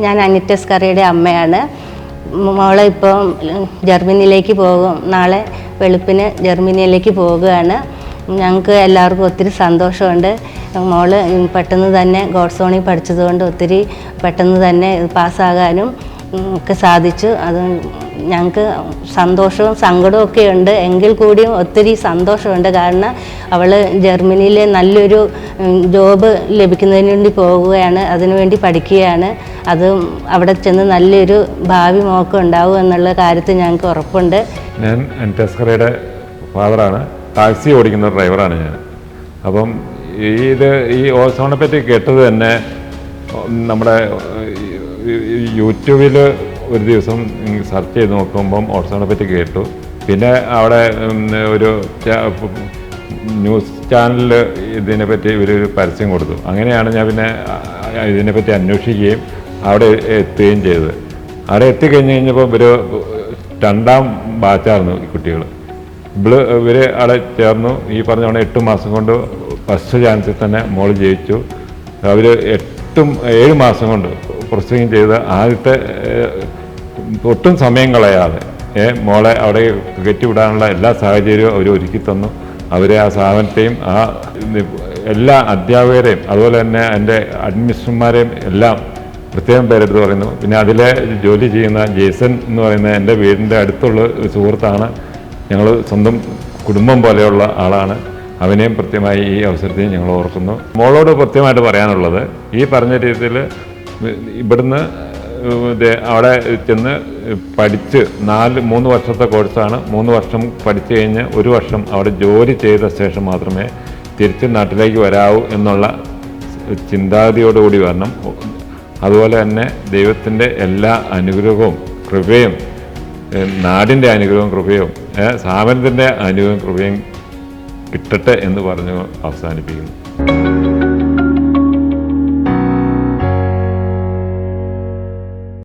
ഞാൻ അനിറ്റസ് കറിയുടെ അമ്മയാണ്. മോളെ ഇപ്പം ജർമ്മനിയിലേക്ക് പോകും. നാളെ വെളുപ്പിന് ജർമ്മനിയിലേക്ക് പോവുകയാണ്. ഞങ്ങൾക്ക് എല്ലാവർക്കും ഒത്തിരി സന്തോഷമുണ്ട്. മോള് പെട്ടെന്ന് തന്നെ ഗോഡ്സോണിൽ പഠിച്ചതുകൊണ്ട് ഒത്തിരി പെട്ടെന്ന് തന്നെ പാസ്സാകാനും ഒക്കെ സാധിച്ചു. അത് ഞങ്ങൾക്ക് സന്തോഷവും സങ്കടവും ഒക്കെ ഉണ്ട്. എങ്കിൽ കൂടിയും ഒത്തിരി സന്തോഷമുണ്ട്. കാരണം അവൾ ജർമ്മനിയിൽ നല്ലൊരു ജോബ് ലഭിക്കുന്നതിന് വേണ്ടി പോവുകയാണ്, അതിനുവേണ്ടി പഠിക്കുകയാണ്. അത് അവിടെ ചെന്ന് നല്ലൊരു ഭാവി മോക്ക് ഉണ്ടാവും എന്നുള്ള കാര്യത്തിൽ ഞങ്ങൾക്ക് ഉറപ്പുണ്ട്. ഞാൻ അനിറ്റസ് കറിയുടെ ഫാദറാണ്. ടാക്സി ഓടിക്കുന്ന ഡ്രൈവറാണ് ഞാൻ. അപ്പം ഈ ഓസോണെ പറ്റി കേട്ടത് തന്നെ നമ്മുടെ യൂട്യൂബിൽ ഒരു ദിവസം സെർച്ച് ചെയ്ത് നോക്കുമ്പം ഓസോണെ പറ്റി കേട്ടു. പിന്നെ അവിടെ ഒരു ന്യൂസ് ചാനലിൽ ഇതിനെപ്പറ്റി ഇവരൊരു പരസ്യം കൊടുത്തു. അങ്ങനെയാണ് ഞാൻ പിന്നെ ഇതിനെപ്പറ്റി അന്വേഷിക്കുകയും അവിടെ എത്തുകയും ചെയ്തത്. അവിടെ എത്തിക്കഴിഞ്ഞപ്പോൾ ഇവർ 2ാം ബാച്ചായിരുന്നു ഈ കുട്ടികൾ. ഇവർ അവിടെ ചേർന്നു. ഈ പറഞ്ഞ 8 മാസം കൊണ്ട് ഫസ്റ്റ് ചാൻസിൽ തന്നെ മോൾ ജയിച്ചു. അവർ 7 മാസം കൊണ്ട് പ്രൊസീജിങ് ചെയ്ത് ആദ്യത്തെ ഒട്ടും സമയം കളയാതെ മോളെ അവിടെ കയറ്റി വിടാനുള്ള എല്ലാ സാഹചര്യവും അവർ ഒരുക്കി തന്നു. അവരെ ആ സ്ഥാപനത്തെയും ആ എല്ലാ അധ്യാപകരെയും അതുപോലെ തന്നെ എൻ്റെ അഡ്മിനിസ്ട്രേറ്റർമാരെയും എല്ലാം പ്രത്യേകം പേരെടുത്ത് പറയുന്നു. പിന്നെ അതിലെ ജോലി ചെയ്യുന്ന ജേസൺ എന്ന് പറയുന്ന എൻ്റെ വീടിൻ്റെ അടുത്തുള്ള ഒരു സുഹൃത്താണ്. ഞങ്ങൾ സ്വന്തം കുടുംബം പോലെയുള്ള ആളാണ്. അവനെയും കൃത്യമായി ഈ അവസരത്തിൽ ഞങ്ങൾ ഓർക്കുന്നു. മോളോട് കൃത്യമായിട്ട് പറയാനുള്ളത്, ഈ പറഞ്ഞ രീതിയിൽ ഇവിടുന്ന് അവിടെ ചെന്ന് പഠിച്ച് 3 വർഷത്തെ കോഴ്സാണ്. 3 വർഷം പഠിച്ചു കഴിഞ്ഞ് 1 വർഷം അവിടെ ജോലി ചെയ്ത ശേഷം മാത്രമേ തിരിച്ച് നാട്ടിലേക്ക് വരാവൂ എന്നുള്ള ചിന്താഗതിയോടുകൂടി വരണം. അതുപോലെ തന്നെ ദൈവത്തിൻ്റെ എല്ലാ അനുഗ്രഹവും കൃപയും നാടിൻ്റെ അനുഗ്രഹവും കൃപയും സ്ഥാപനത്തിൻ്റെ അനുഗ്രഹവും കൃപയും കിട്ടട്ടെ എന്ന് പറഞ്ഞു അവസാനിപ്പിക്കുന്നു.